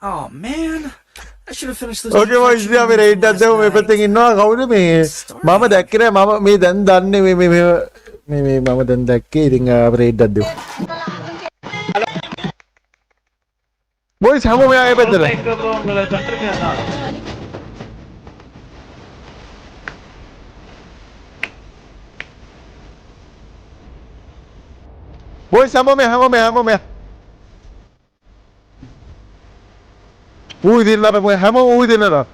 Oh man, I should have finished this. Okay boys ඉතින් අපි raid එකක් දෙමු මේ පැත්තෙන් ඉන්නවා කවුද මේ මම දැක්කේ නෑ මම මේ දැන් දන්නේ මේ මම දැන් දැක්කේ ඉතින් අපි රේඩ් එකක් දෙමු boys හැමෝම මෙයා මේ පැත්තට boys හැමෝම ඌ ඉදිරියට අපි හැමෝම ඌ ඉදිරියට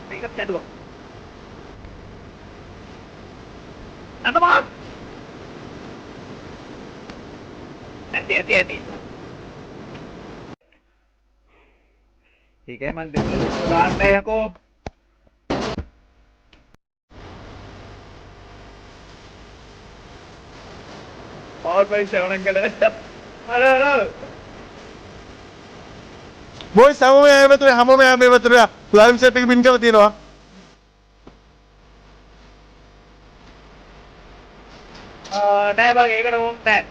මේක ඇදුවා. අන්නමා. ඇති. ඒකයි මන් දෙන්න ගන්න යකෝ. පවර් පයිස් එවන කඩ. අර boys හැමෝම මේ පැත්තට ලයිව් සෙට් එක පින් කරලා තියෙනවා නෑ බං ඒකට ඕම් නෑ.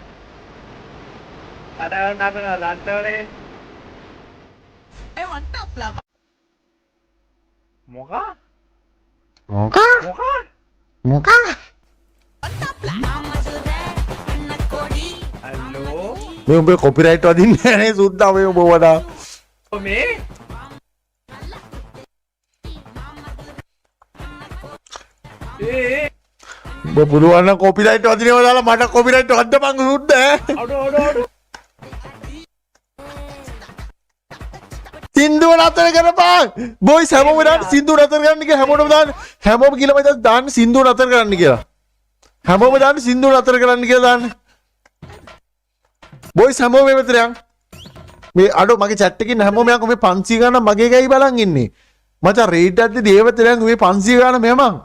අර නබන රන්ටවලේ ඒ වන්ටප් ලා මොකා හලෝ මේ උඹේ කොපිරයිට් වදින්නේ නැහැ නේ සුද්දා මේ උඹ වඩා මේ උඹ පුළුවන් නම් කොපිරයිට් වදිනේව දාලා මට කොපිරයිට් වද්දපන් සුද්ද අඩෝ සින්දුව නතර කරපන් බොයිස් හැමෝම දාන්න සින්දුව නතර කරන්න කියලා හැමෝටම දාන්න හැමෝම කියලා මම දාන්න සින්දුව නතර කරන්න කියලා හැමෝම දාන්න සින්දුව නතර කරන්න කියලා දාන්න බොයිස් හැමෝම මේ පැත්තට යන් මේ අඩෝ මගේ chat එකකින් හැමෝම යන් මේ 500 ගාන මගේ ගයි බලන් ඉන්නේ මචං රේට් එකක්ද දේවත දැන් මේ 500 ගාන මෙහෙමන්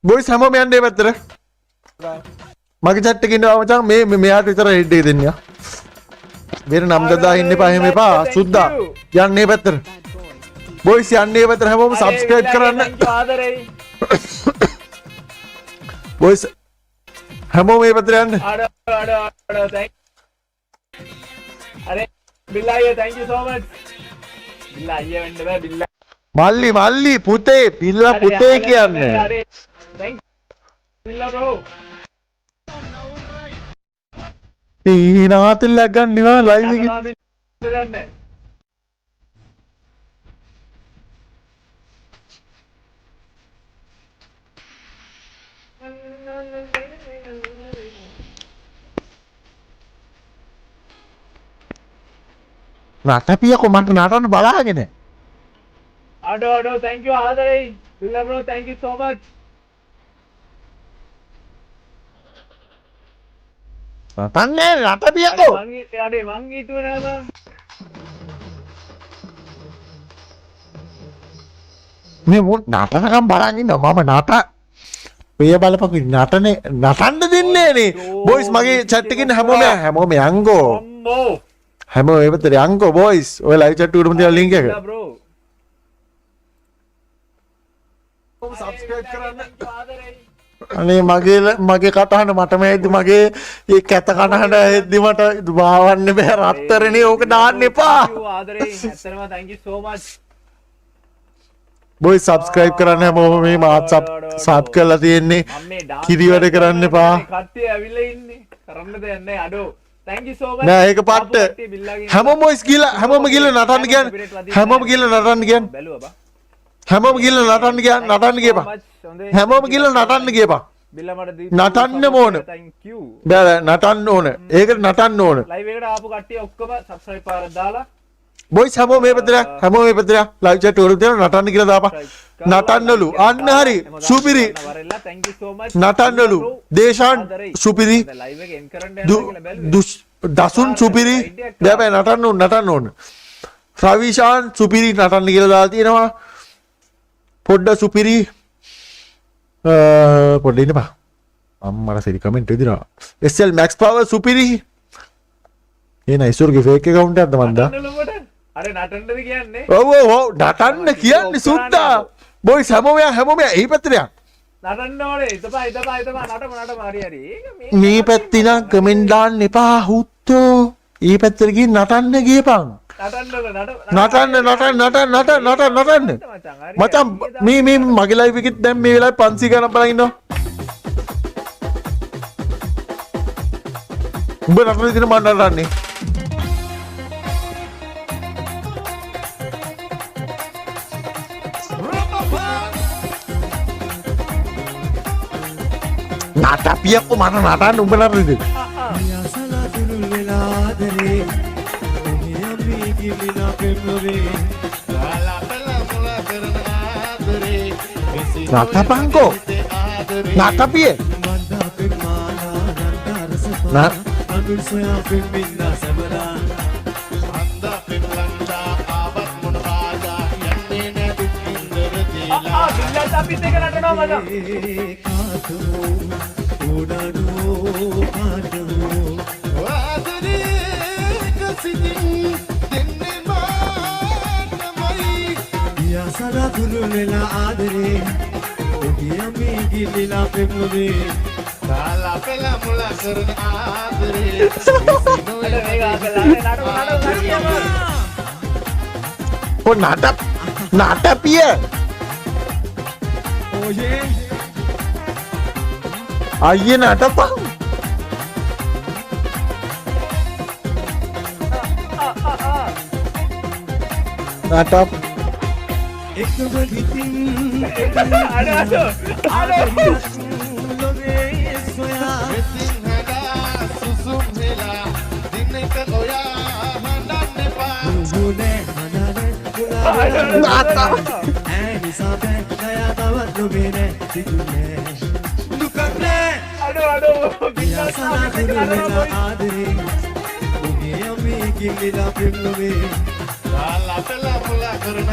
බොයිස් හැමෝම යන්න මේ පැත්තට මගේ chat එකකින් ඉන්නවා මචං මේ මෙයාට විතර රේට් එක දෙන්න යා වෙන නම් දදා ඉන්න එපා එහෙම එපා සුද්දා යන්න මේ පැත්තට බොයිස් යන්න මේ පැත්තට හැමෝම subscribe කරන්න ආදරේ බොයිස් හැමෝම මේ පැත්තට යන්න අඩ thank අරේ බිල්ලා අයියා thank you so much බිල්ලා අයියා වෙන්න බෑ බිල්ලා මල්ලි පුතේ පිල්ලා පුතේ කියන්නේ අරේ thank බිල්ලා bro නාතල්ලක් ගන්නවා ලයිව් එකේ නටපියකෝ මන්ට නටන්න බලාගෙන අඩෝ thank you ආදරේ බිල්ලා bro thank you so much නටන්නේ නටපියකෝ මං හිතුවේ නෑ බං මේ මොන් නටනකම් බලන් ඉන්නවා මම නට පිය බලපන් නටන්න දෙන්නේ නේ බොයිස් මගේ chat එකකින් හැමෝම යන්ගෝ අම්මෝ හැමෝම ඒ පැත්තට යන්ගෝ බොයිස් ඔය ලයිව් chat එකටම තියලා link එක bro subscribe කරන්න අනේ මගේ කටහඬ මටම ඇද්දි මගේ ඒ කැත කටහඬ ඇද්දි මට බාවන්න බෑ රත්තරනේ ඕක දාන්න එපා ආදරේ ඇත්තටම thank you so much බොයි subscribe කරන්න හැමෝම මේ මාත් සබ් කරලා තියෙන්නේ කිරි වැඩ කරන්න එපා කට්ටිය ඇවිල්ලා ඉන්නේ කරන්න දෙයක් නැහැ අඩෝ thank you so much නෑ ඒක පට්ට හැමෝම බොයිස් ගිහලා හැමෝම ගිහලා නටන්න කියන්නේ හැමෝම ගිහලා නටන්න කියන්නේ බැලුවා බා හැමෝම ගිහලා නටන්න ගියපන් හැමෝම ගිහලා නටන්න ගියපන් බිල්ලා මට නටන්න ඕන thank you බෑ නටන්න ඕන ඒකට නටන්න ඕන live එකට ආපු කට්ටිය ඔක්කොම subscribe පාරක් දාලා බොයිස් හැමෝම මේ පැත්තට ලයිව් chat වල දෙන නටන්න කියලා දාපන් නටන්නලු අන්න හරි සුපිරි වරෙල්ලා thank you so much නටන්නලු Deshan සුපිරි live එක end කරන්න යනවා කියලා බැලුවේ දසුන් සුපිරි බෑ නටන්න ඕන රවිෂාන් සුපිරි නටන්න කියලා දාලා තියෙනවා පොඩ්ඩ සුපිරි පොඩ්ඩ ඉන්නපා අම්මට සෙරි කමෙන්ට් එදිනවා SL Max Power සුපිරි එන ඉස්සුරගේ ෆේක් account එකක්ද මන්ද අර නටන්නද කියන්නේ ඔව් නටන්න කියන්නේ සුද්දා බොයිස් හැමෝම එහි පැත්තට යන්න නටන්න ඕනේ. ඉතපා නටම හරි හරි. මේ පැත්තේ නම් කමෙන්ට් දාන්න එපා හුත්තෝ. ඊ පැත්තට ගිහින් නටන්න ගියපන්. නටන්න. මචං මේ මගේ ලයිව් එකෙත් දැන් මේ වෙලාවේ 500 ගණන් බලන් ඉන්නවා. උඹ නටන දින මම නටන්නේ. නටපියක්කො මට නටන්න උඹ නටන දින. නටපන්කෝ නටපිය අපිත් එක නටනවා මචං. සදා තුරු වෙලා ආදරේ ඔබේ අම්මේ ගිලිලා පෙමුනේ කාලා පෙලා මුල කරන ආදරේ ඔ නටපිය ඕයේ අයියේ නටපන් නටප එකම හිතින් ලොවේ සොයා මෙතින් හදා සුසුම් හෙලා දිනක ඔයා හඳන්න එපා සුනේ හඳන්නේ නාතා ඇනිසා බැලයා තවත් ලොවේ නෑ සිදුනේ දුකනේ සදා තුරු වෙලා ආදරේ ඔබේ අම්මේ ගිලිලා පෙමුනේ කාලා පෙලා මුල කරන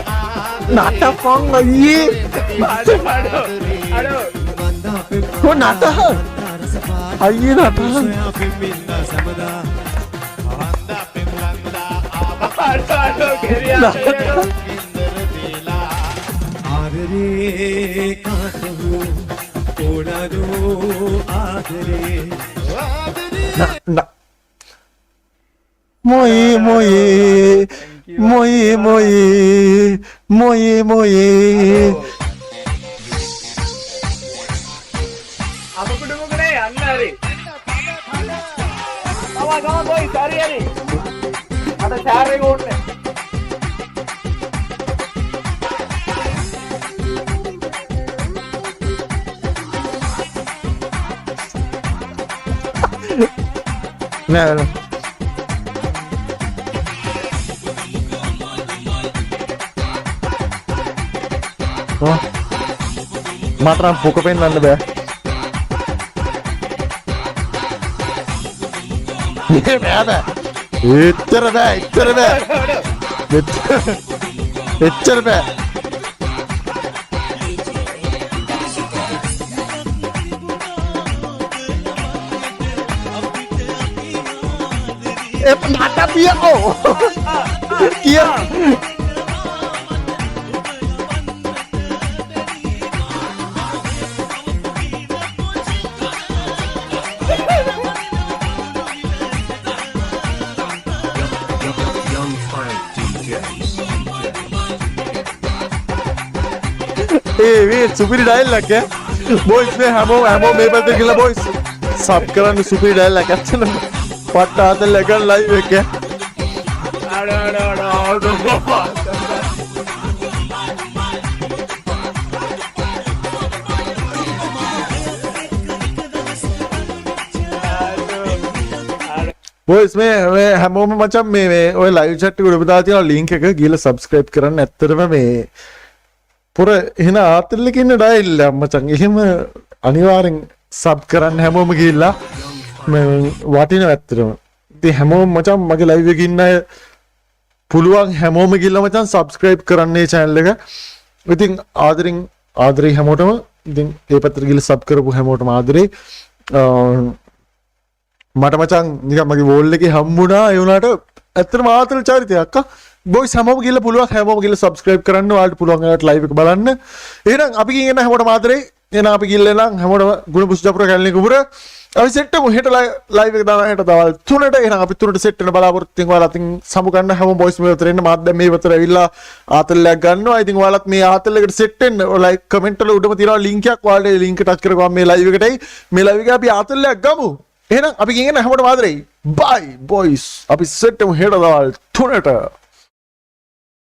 නටපන් අයියේ කො නට අයියේ නටහන් ආදරේ කාටහු ඕනදෝ ආදරේ මොයේ අප කුඩුමුකනේ යන්න හරි. ගම බොයි හරි හරි. අද ෂෙයාර් එක ඕනේ. නෑ මට නම් පොක පෙන්වන්න බෑ. මේ බෑ. එච්චර බෑ. එච්චර බෑ. මට පියකෝ. කියා. ये सुपीरी डायलॉग है बॉयज में हमो में पर देखला बॉयज सब करन सुपीरी डायलॉग अच्छा ना पट्टा हाथ लेकर लाइव है क्या बॉयज में हमो में मचा में वो लाइव चैट को बताती हूँ लिंक है गीला सब्सक्राइब करन नेत्र में පුර එහෙන ආතල්ලක ඉන්න ඩයල් මචං එහෙම අනිවාර්යෙන් සබ් කරන්න හැමෝම ගිහිල්ලා වටිනවා ඇත්තටම. ඉතින් හැමෝම මචං මගේ ලයිව් එකේ ඉන්න අය පුළුවන් හැමෝම ගිහිල්ලා මචං සබ්ස්ක්‍රයිබ් කරන්න මේ channel එක. ඉතින් ආදරේ හැමෝටම ඉතින් ඒ පැත්තට ගිහිල්ලා සබ් කරපු හැමෝටම ආදරේ. මට මචං නිකන් මගේ වෝල් එකේ හම්බුණා ඒ වුණාට ඇත්තටම ආතල් චරිතයක් අක්කා. බොයිස් හැමෝම ගිහලා පුළුවන් හැමෝම ගිහලා සබ්ස්ක්‍රයිබ් කරන්න ඔයාලට පුළුවන් ඒකට ලයිව් එක බලන්න. එහෙනම් අපි කියන්න හැමෝටම ආදරේ එහෙනම් අපි ගිල්ලේ නම් හැමෝටම ගුණ පුස්ජපුර කැලණි කුඹුර අපි සෙට් එකමු හෙට ලයිව් එක දානවා හෙට දවල් 3ට. එහෙනම් අපි 3ට සෙට් වෙන බලාපොරොත්තු වෙන ඔයාලා අතින් සමු ගන්න හැමෝම බොයිස් මේ වතර එන්න. මාත් දැන් මේ වතර ඇවිල්ලා ආතල්ලයක් ගන්නවා. ඉතින් ඔයාලත් මේ ආතල් එකට සෙට් වෙන්න. ලයික් කමෙන්ට් වල උඩම තියෙනවා ලින්ක් එකක්. ඔයාලට ඒ ලින්ක් ටච් කරගම මේ ලයිව් එකටයි. මේ ලයිව් එකේ අපි ආතල්ලයක් ගමු. එහෙනම් අපි ගෙන් එන්න හැමෝටම ආදරෙයි. බයි බොයිස්. අපි සෙට් වෙමු හෙට දවල් 3ට.